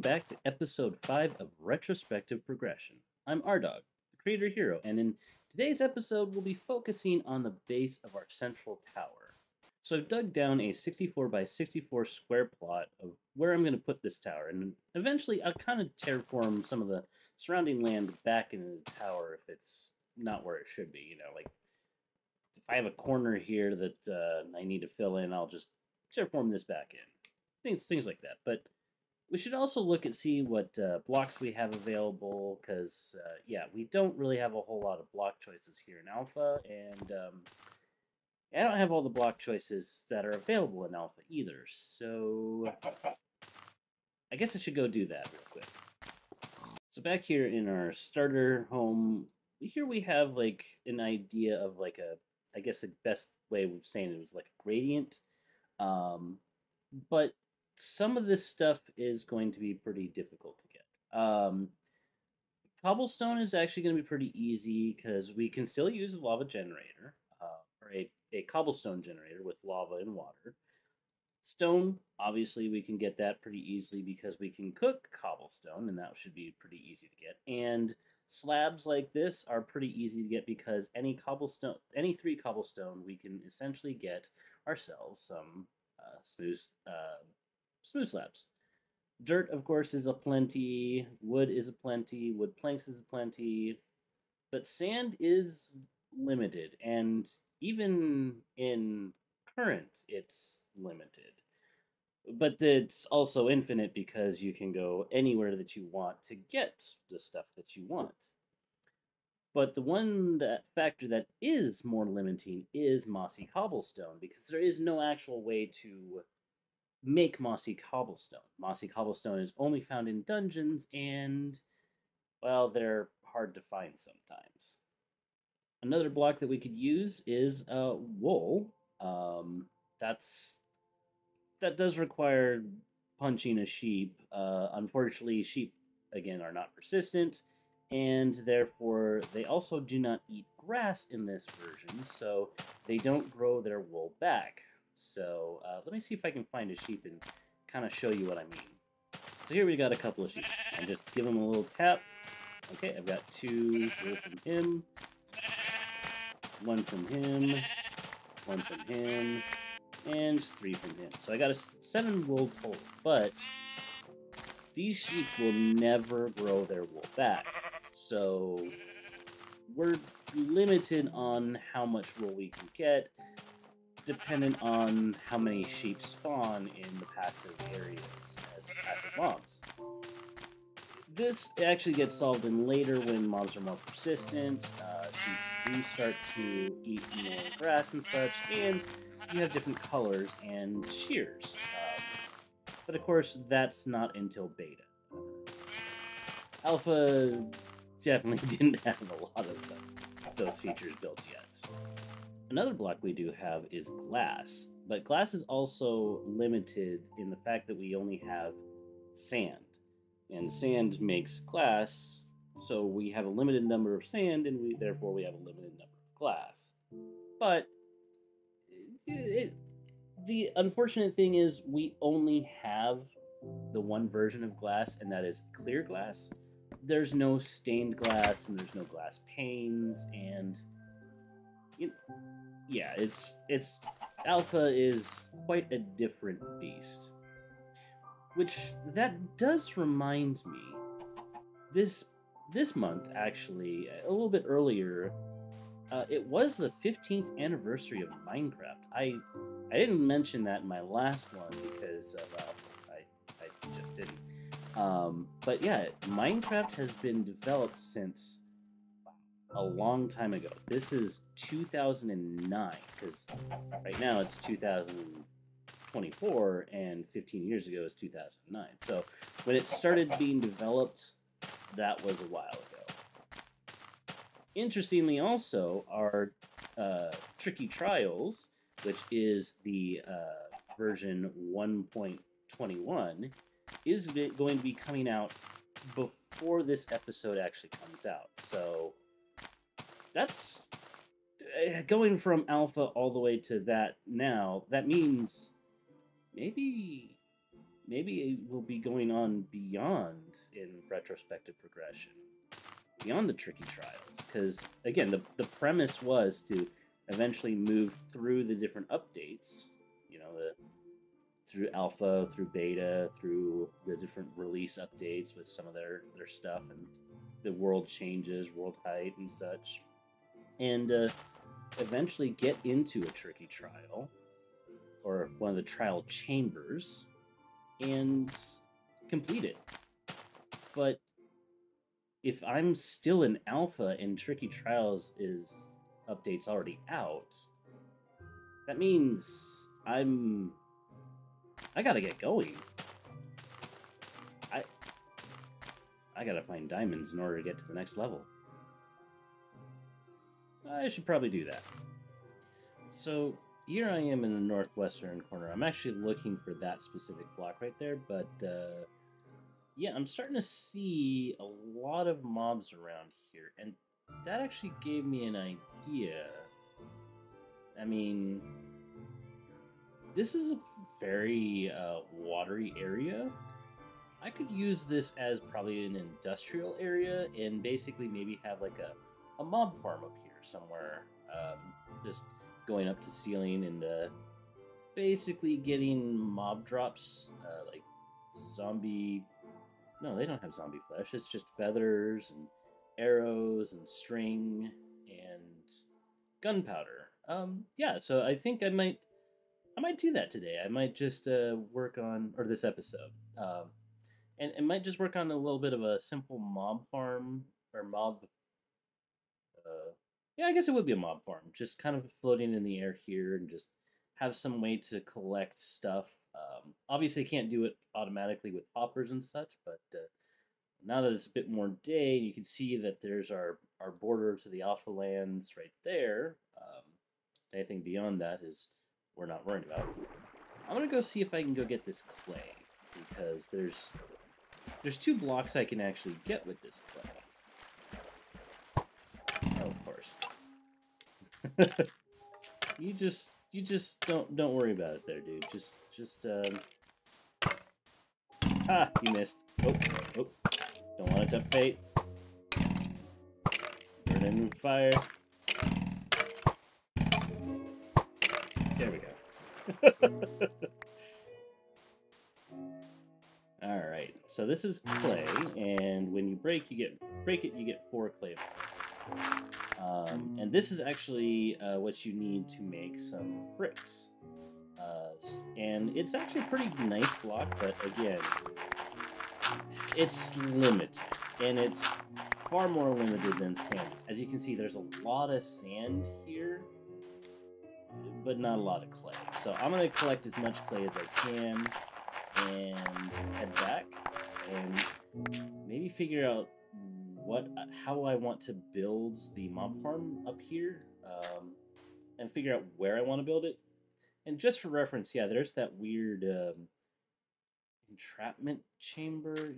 back to episode 5 of Retrospective Progression. I'm Aredawg, the creator hero, and in today's episode, we'll be focusing on the base of our central tower. So I've dug down a 64 by 64 square plot of where I'm going to put this tower, and eventually I'll kind of terraform some of the surrounding land back into the tower if it's not where it should be. You know, like if I have a corner here that I need to fill in, I'll just terraform this back in. Things like that. But we should also look at see what blocks we have available, because yeah, we don't really have a whole lot of block choices here in Alpha, and I don't have all the block choices that are available in Alpha either, so I guess I should go do that real quick. So back here in our starter home, here we have like an idea of like I guess the best way of saying it was like a gradient, but some of this stuff is going to be pretty difficult to get. Cobblestone is actually going to be pretty easy because we can still use a lava generator, or a cobblestone generator with lava and water. Stone, obviously, we can get that pretty easily because we can cook cobblestone, and that should be pretty easy to get. And slabs like this are pretty easy to get because any 3 cobblestone, we can essentially get ourselves some smooth slabs. Dirt, of course, is a plenty. Wood is a plenty. Wood planks is a plenty. But sand is limited, and even in current, it's limited. But it's also infinite because you can go anywhere that you want to get the stuff that you want. But the one factor that is more limiting is mossy cobblestone, because there is no actual way to make mossy cobblestone. Mossy cobblestone is only found in dungeons, and, well, they're hard to find sometimes. Another block that we could use is wool. That does require punching a sheep. Unfortunately, sheep, again, are not persistent, and therefore they also do not eat grass in this version, so they don't grow their wool back. So let me see if I can find a sheep and kind of show you what I mean. So here we got a couple of sheep. I just give them a little tap. Okay, I've got 2 wool from him, 1 from him, 1 from him, and 3 from him. So I got a 7 wool total, but these sheep will never grow their wool back. So we're limited on how much wool we can get, dependent on how many sheep spawn in the passive areas as passive mobs. This actually gets solved in later when mobs are more persistent. Sheep do start to eat more grass and such, and you have different colors and shears. But of course, that's not until beta. Alpha definitely didn't have a lot of those features built yet. Another block we do have is glass, but glass is also limited in the fact that we only have sand, and sand makes glass, so we have a limited number of sand, and therefore we have a limited number of glass. But the unfortunate thing is we only have the one version of glass, and that is clear glass. There's no stained glass, and there's no glass panes, and yeah, it's Alpha is quite a different beast. Which, that does remind me, this month, actually, a little bit earlier, it was the 15th anniversary of Minecraft. I didn't mention that in my last one because, well, I just didn't. But yeah, Minecraft has been developed since a long time ago. This is 2009, because right now it's 2024, and 15 years ago is 2009. So when it started being developed, that was a while ago. Interestingly also, our Tricky Trials, which is the version 1.21, is going to be coming out before this episode actually comes out. So that's going from alpha all the way to that now. That means maybe maybe it will be going on beyond in retrospective progression, beyond the tricky trials. Because again, the premise was to eventually move through the different updates, you know, through alpha, through beta, through the different release updates with some of their stuff and the world changes, world height and such, and eventually get into a tricky trial or one of the trial chambers and complete it. But if I'm still in alpha and tricky trials is updates already out, that means I gotta get going. I gotta find diamonds in order to get to the next level. I should probably do that. So here I am in the northwestern corner. I'm actually looking for that specific block right there, but yeah, I'm starting to see a lot of mobs around here, and that actually gave me an idea. I mean, this is a very watery area. I could use this as probably an industrial area and basically maybe have like a mob farm up here somewhere. Just going up to ceiling and basically getting mob drops like zombie. No, they don't have zombie flesh. It's just feathers and arrows and string and gunpowder. Yeah, so I think I might do that today. I might just work on, or this episode, and might just work on a little bit of a simple mob farm or mob. Yeah, I guess it would be a mob farm, just kind of floating in the air here, and just have some way to collect stuff. Obviously, can't do it automatically with hoppers and such, but now that it's a bit more day, you can see that there's our border to the Alpha lands right there. Anything beyond that is we're not worried about. I'm gonna go see if I can go get this clay, because there's 2 blocks I can actually get with this clay. Oh, of course. you just don't worry about it there, dude. Just you missed. Oh, don't want to tempt fate. Burn in fire. There we go. All right. So this is clay, and when you break it, you get 4 clay balls. And this is actually what you need to make some bricks. And it's actually a pretty nice block, but again, it's limited, and it's far more limited than sand is. As you can see, there's a lot of sand here, but not a lot of clay. So I'm going to collect as much clay as I can and head back and maybe figure out how I want to build the mob farm up here, and figure out where I want to build it. And just for reference, yeah, there's that weird entrapment chamber,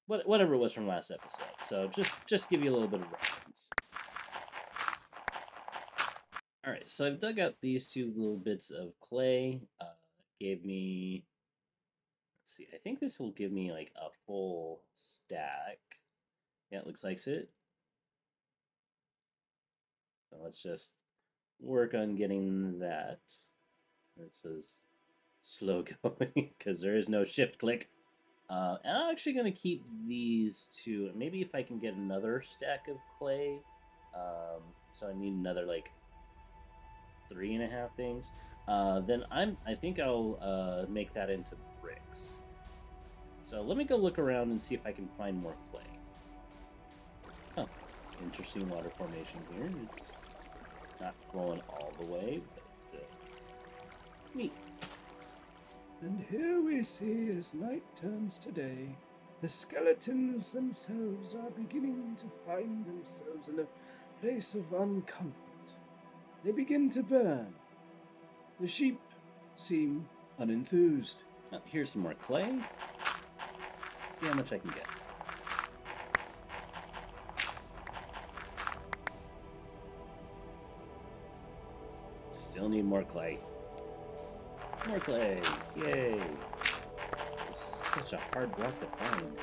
whatever it was from last episode. So just give you a little bit of reference. All right, so I've dug out these 2 little bits of clay. Gave me, let's see, I think this will give me like a full stack. Yeah, it looks like it. So let's just work on getting that. This is slow going because there is no shift click. And I'm actually going to keep these 2. Maybe if I can get another stack of clay. So I need another like 3.5 things. Then I think I'll make that into bricks. So let me go look around and see if I can find more clay. Oh, interesting water formation here. It's not flowing all the way, but neat. And here we see, as night turns to day, the skeletons themselves are beginning to find themselves in a place of uncomfort. They begin to burn. The sheep seem unenthused. Oh, here's some more clay. See how much I can get. Still need more clay. More clay! Yay! It's such a hard rock to find.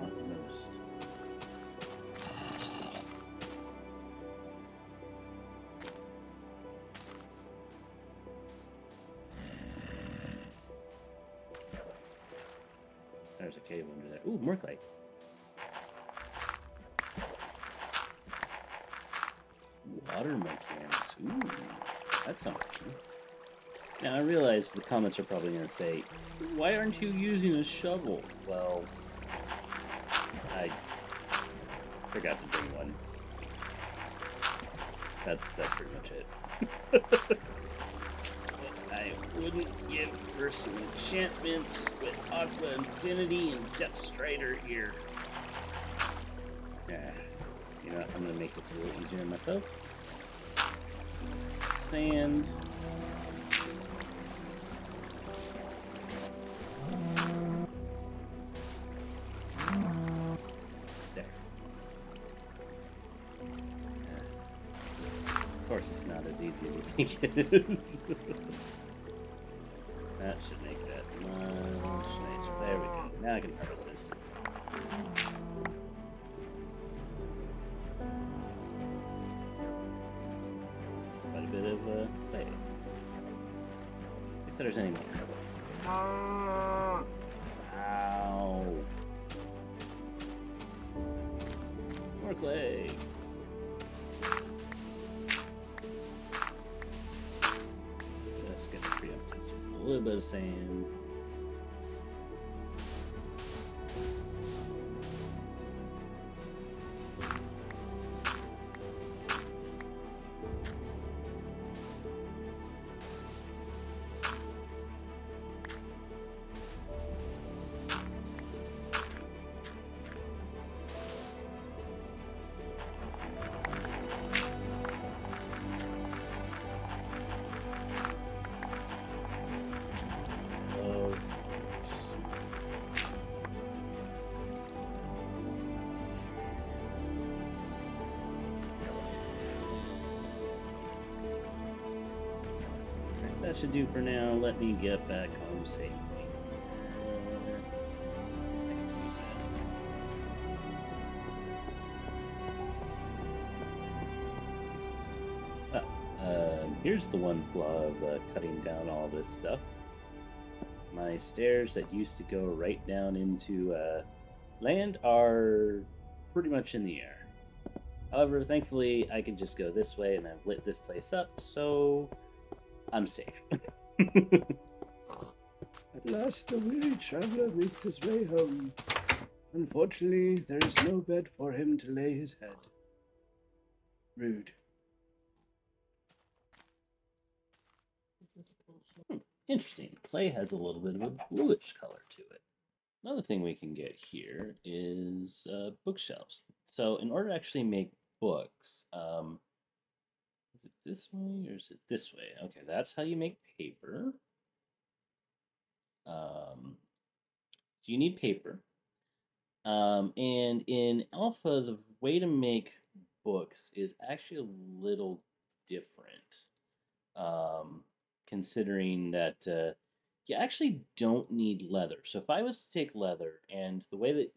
Utmost. There's a cave under there. Ooh, more clay. Water mechanics. Ooh, that's something. Now, I realize the comments are probably going to say, why aren't you using a shovel? Well, I forgot to bring one. That's pretty much it. I wouldn't give for some enchantments with Aqua Infinity and Depth Strider here. Yeah, you know what? I'm going to make this a little easier on myself. Sand. There. Of course, it's not as easy as you think it is. That should make that much nicer. There we go. Now I can harvest this. It's quite a bit of clay. If there's any more. Ow. More clay. Let's get the preemptives. A little bit of sand. That should do for now. Let me get back home safely. I can use that. Here's the one flaw of cutting down all this stuff. My stairs that used to go right down into land are pretty much in the air. However, thankfully, I can just go this way, and I've lit this place up, so I'm safe. At last, the weary traveler makes his way home. Unfortunately, there is no bed for him to lay his head. Rude. Interesting. Clay has a little bit of a bluish color to it. Another thing we can get here is bookshelves. So in order to actually make books, is it this way or is it this way? Okay, that's how you make paper. So you need paper. And in alpha, the way to make books is actually a little different. Considering that you actually don't need leather. So if I was to take leather, and the way that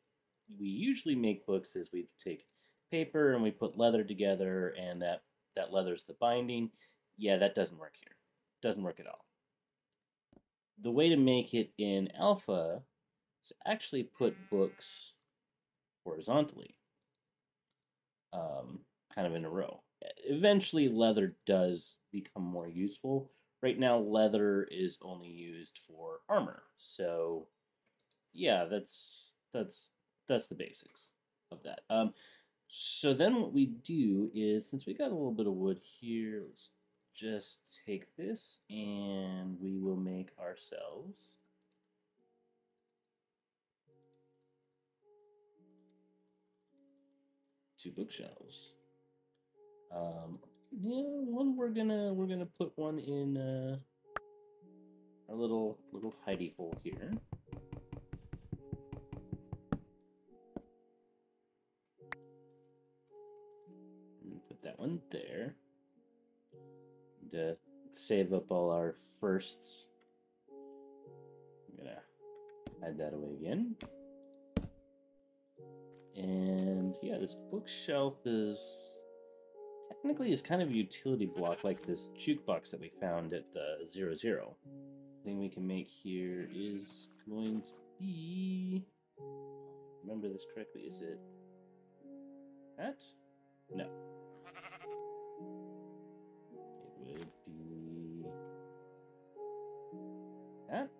we usually make books is we take paper and we put leather together, and that leather's the binding. Yeah, that doesn't work here. Doesn't work at all. The way to make it in alpha is actually put books horizontally, kind of in a row. Eventually, leather does become more useful. Right now, leather is only used for armor. So, yeah, that's the basics of that. So then what we do is, since we got a little bit of wood here, let's just take this and we will make ourselves two bookshelves. Yeah, one we're gonna put one in our little hidey hole here. And put that one there. to save up all our firsts. I'm gonna hide that away again. And yeah, this bookshelf is technically kind of a utility block, like this jukebox that we found at 00. The thing we can make here is going to be, remember this correctly, is it that? No. It would be that?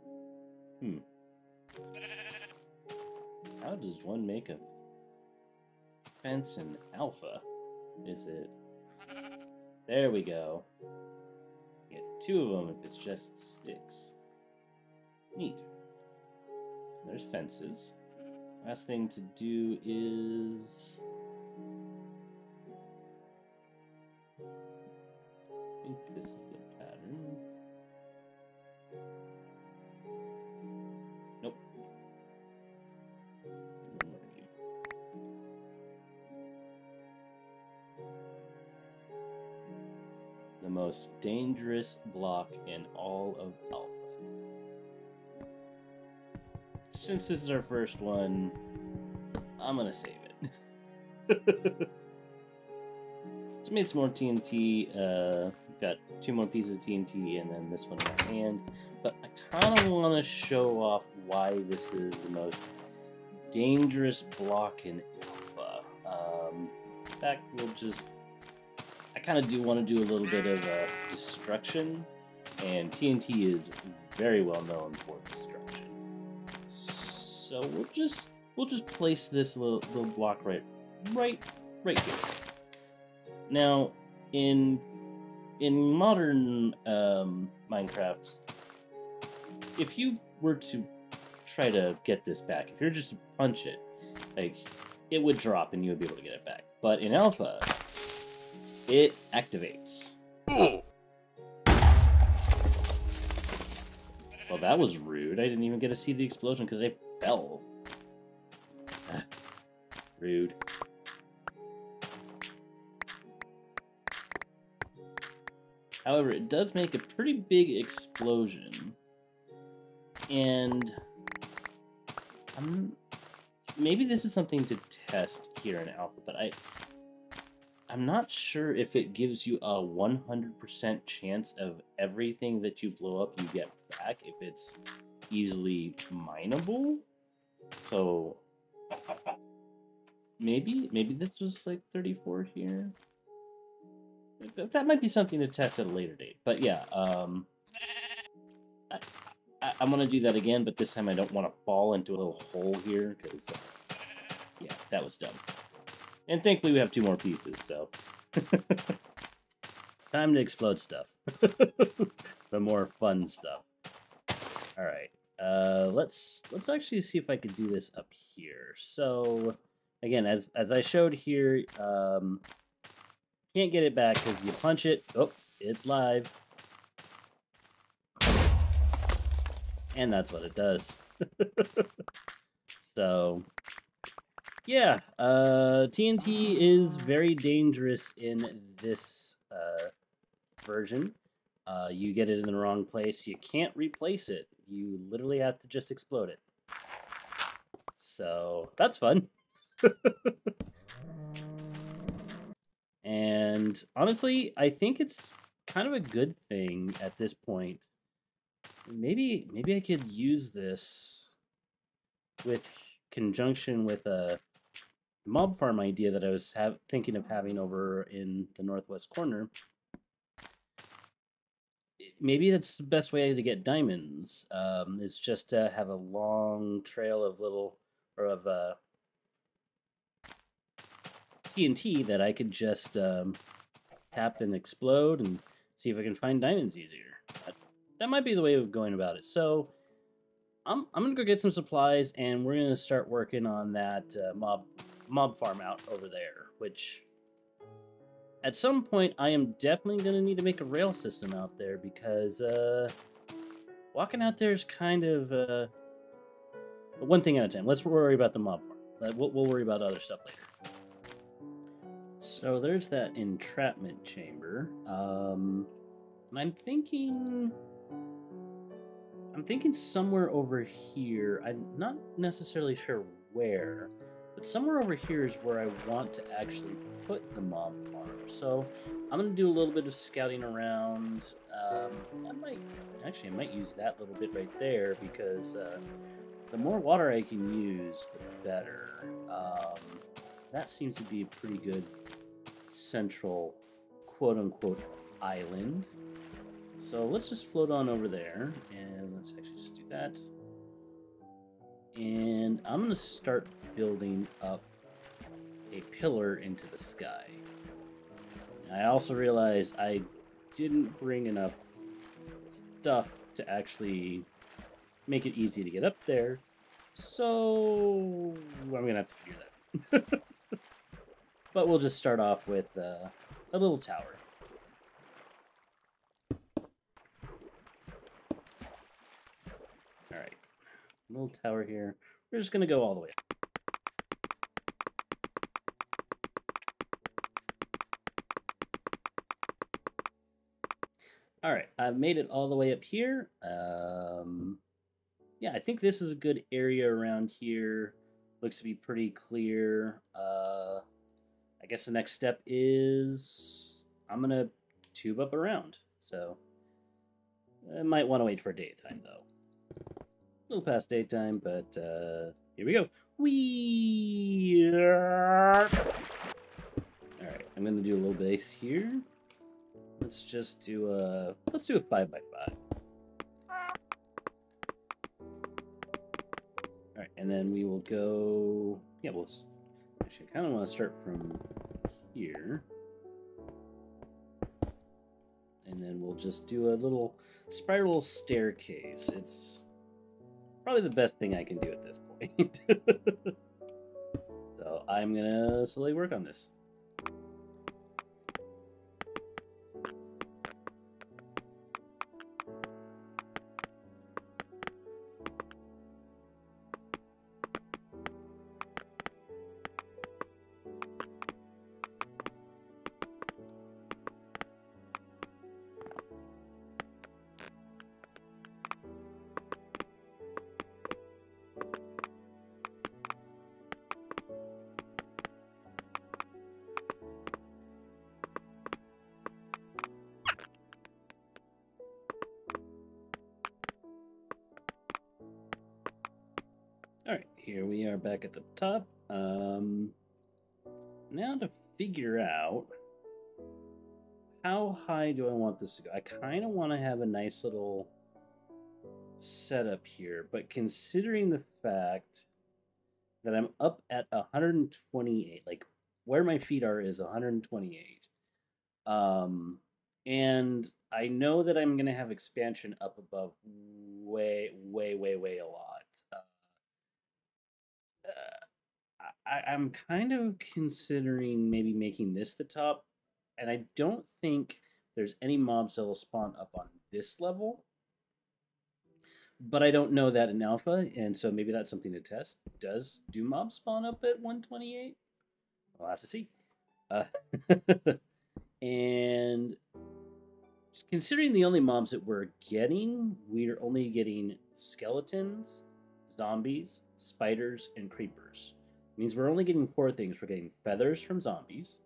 How does one make a fence in alpha? Is it? There we go. Get 2 of them if it's just sticks. Neat. So there's fences. Last thing to do is... I think this is the pattern. Nope. The most dangerous block in all of Alpha. Since this is our first one, I'm gonna save it. Just made some more TNT. Got 2 more pieces of TNT, and then this one in my hand. But I kind of want to show off why this is the most dangerous block in Alpha. In fact, I kind of do want to do a little bit of destruction, and TNT is very well known for destruction. So we'll just place this little block right here. Now, in modern Minecraft, if you were to try to get this back, if you're just to punch it, like, it would drop and you would be able to get it back. But in Alpha, it activates. Well, that was rude. I didn't even get to see the explosion because I fell. Rude. However, it does make a pretty big explosion. And maybe this is something to test here in Alpha, but I'm not sure if it gives you a 100% chance of everything that you blow up you get back, if it's easily mineable. So maybe this was like 34 here. That might be something to test at a later date. But yeah, I'm gonna do that again, but this time I don't want to fall into a little hole here, because yeah, that was dumb. And thankfully we have 2 more pieces, so time to explode stuff. The more fun stuff. All right, let's actually see if I could do this up here. So again, as I showed here, can't get it back because you punch it. Oh, it's live. And that's what it does. So, yeah, TNT is very dangerous in this version. You get it in the wrong place, you can't replace it. You literally have to just explode it. So, that's fun. And honestly, I think it's kind of a good thing at this point. Maybe I could use this with conjunction with a mob farm idea that I was thinking of having over in the northwest corner. Maybe that's the best way to get diamonds. Is just to have a long trail of TNT that I could just tap and explode and see if I can find diamonds easier. That might be the way of going about it. So I'm gonna go get some supplies, and we're gonna start working on that mob farm out over there. Which at some point I am definitely gonna need to make a rail system out there, because walking out there is kind of one thing at a time. Let's worry about the mob farm. We'll worry about other stuff later. So there's that entrapment chamber. And I'm thinking somewhere over here. I'm not necessarily sure where, but somewhere over here is where I want to actually put the mob farm. So I'm going to do a little bit of scouting around. I might use that little bit right there because the more water I can use, the better. That seems to be a pretty good central, quote-unquote, island. So let's just float on over there, and let's actually just do that. And I'm going to start building up a pillar into the sky. I also realized I didn't bring enough stuff to actually make it easy to get up there, so I'm going to have to figure that out. But we'll just start off with a little tower. Alright, little tower here. We're just going to go all the way up. Alright, I've made it all the way up here. Yeah, I think this is a good area around here. Looks to be pretty clear. I guess the next step is I'm going to tube up around. So I might want to wait for daytime, though. A little past daytime, but here we go. Whee! Alright, I'm going to do a little base here. Let's just do a 5x5. Alright, and then we will go... Yeah, we'll actually kind of want to start from here. And then we'll just do a little spiral staircase. It's probably the best thing I can do at this point. So I'm going to slowly work on this. Alright, here we are back at the top. Now to figure out how high do I want this to go. I kind of want to have a nice little setup here, but considering the fact that I'm up at 128, like where my feet are is 128. And I know that I'm going to have expansion up above way a lot. I'm kind of considering maybe making this the top, and I don't think there's any mobs that will spawn up on this level, but I don't know that in alpha, and so maybe that's something to test. Do mobs spawn up at 128? We'll have to see. And considering the only mobs that we're only getting skeletons, zombies, spiders, and creepers. It means we're only getting 4 things. We're getting feathers from zombies,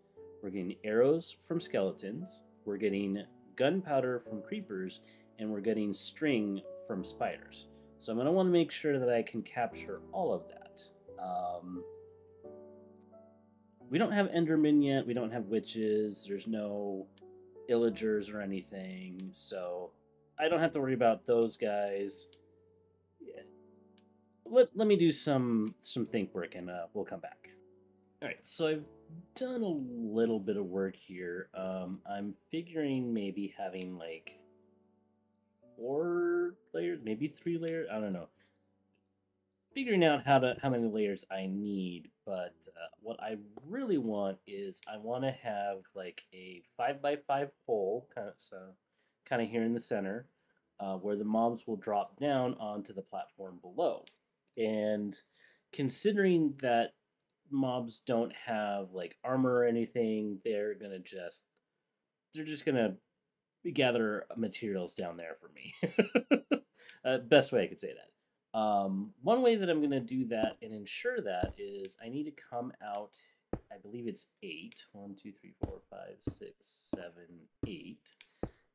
we're getting arrows from skeletons, we're getting gunpowder from creepers, and we're getting string from spiders. So I'm going to want to make sure that I can capture all of that. We don't have endermen yet, we don't have witches, there's no illagers or anything, so I don't have to worry about those guys. Let me do some think work, and we'll come back. All right, so I've done a little bit of work here. I'm figuring maybe having like 4 layers, maybe 3 layers. I don't know. Figuring out how many layers I need, but what I really want is I want to have like a 5x5 hole, kind of here in the center, where the mobs will drop down onto the platform below. And considering that mobs don't have like armor or anything, they're just gonna gather materials down there for me. Best way I could say that. One way that I'm going to do that and ensure that is I need to come out, I believe it's 8. 1, 2, 3, 4, 5, 6, 7, 8.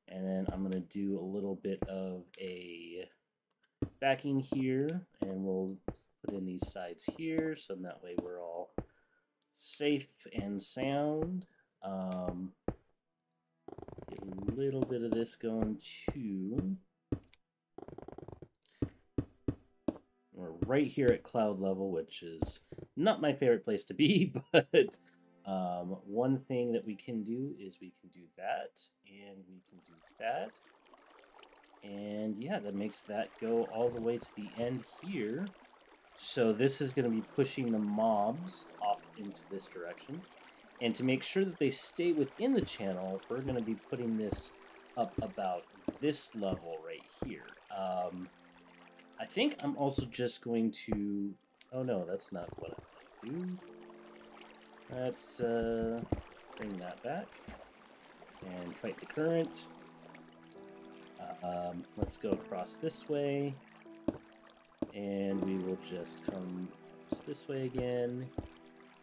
And then I'm going to do a little bit of a backing here, and we'll put in these sides here, so that way we're all safe and sound. Get a little bit of this going too. We're right here at cloud level, which is not my favorite place to be, but one thing that we can do is we can do that, and we can do that. And yeah, that makes that go all the way to the end here. So this is going to be pushing the mobs off into this direction. And to make sure that they stay within the channel, we're going to be putting this up about this level right here. I think I'm also just going to... Oh no, that's not what I want to do. Let's bring that back and fight the current. Let's go across this way, and we will just come this way again.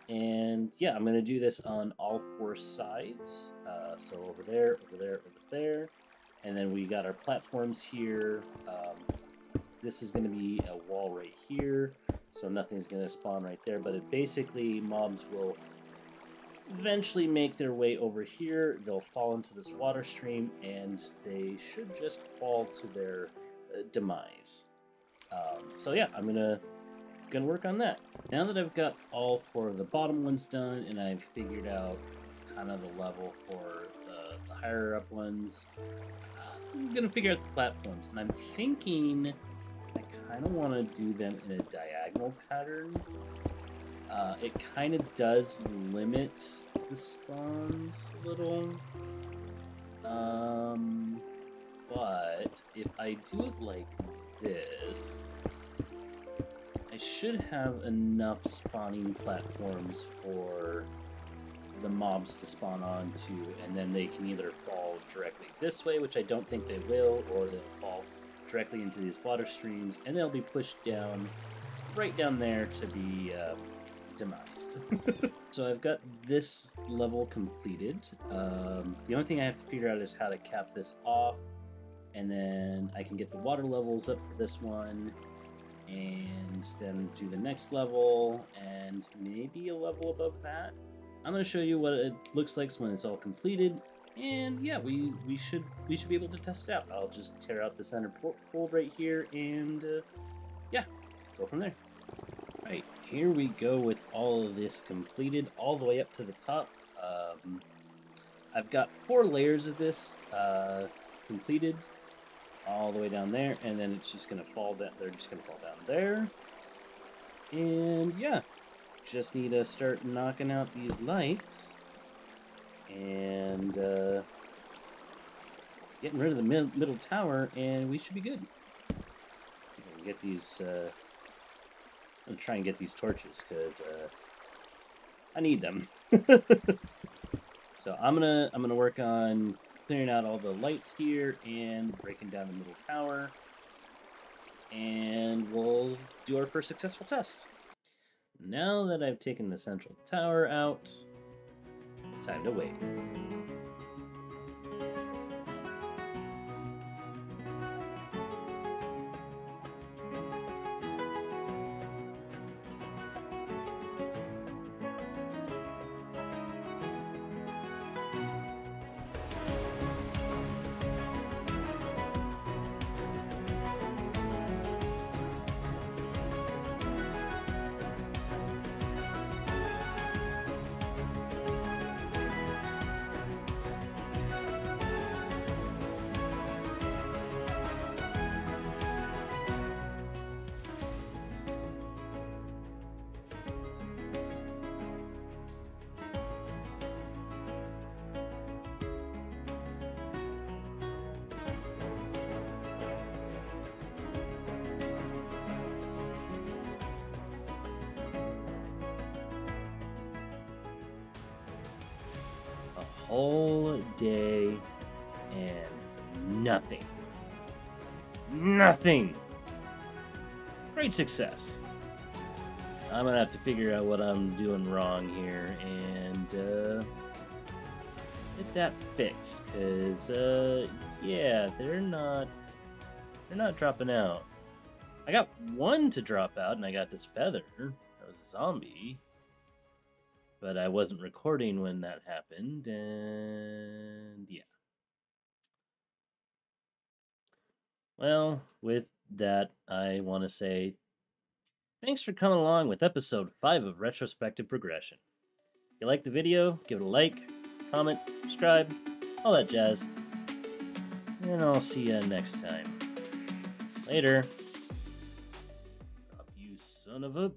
And yeah, I'm going to do this on all 4 sides. So over there, over there, over there. And then we got our platforms here. This is going to be a wall right here, so nothing's going to spawn right there. But it basically, mobs will eventually make their way over here. They'll fall into this water stream, and they should just fall to their demise. So yeah, I'm gonna work on that. Now that I've got all 4 of the bottom ones done, and I've figured out kind of the level for the higher up ones, I'm gonna figure out the platforms, and I'm thinking I kind of want to do them in a diagonal pattern. It kind of does limit the spawns a little. But if I do it like this, I should have enough spawning platforms for the mobs to spawn onto, and then they can either fall directly this way, which I don't think they will, or they'll fall directly into these water streams, and they'll be pushed down, right down there to be demised. So I've got this level completed. The only thing I have to figure out is how to cap this off, and then I can get the water levels up for this one, and then do the next level, and maybe a level above that. I'm going to show you what it looks like when it's all completed, and yeah, we should be able to test it out. I'll just tear out the center fold right here, and yeah, go from there. Right, here we go with all of this completed, all the way up to the top. I've got 4 layers of this completed, all the way down there, and then it's just going to fall down. They're just going to fall down there, and yeah, just need to start knocking out these lights and getting rid of the middle tower, and we should be good. Get these. I'm gonna try and get these torches because I need them. So I'm gonna work on clearing out all the lights here and breaking down the middle tower, and we'll do our first successful test. Now that I've taken the central tower out, time to wait. Whole day and nothing. Nothing! Great success. I'm gonna have to figure out what I'm doing wrong here and get that fixed, cause yeah, they're not dropping out. I got one to drop out, and I got this feather. That was a zombie, but I wasn't recording when that happened, and yeah. Well, with that, I want to say thanks for coming along with episode 5 of Retrospective Progression. If you liked the video, give it a like, comment, subscribe, all that jazz. And I'll see you next time. Later. Drop, you son of a...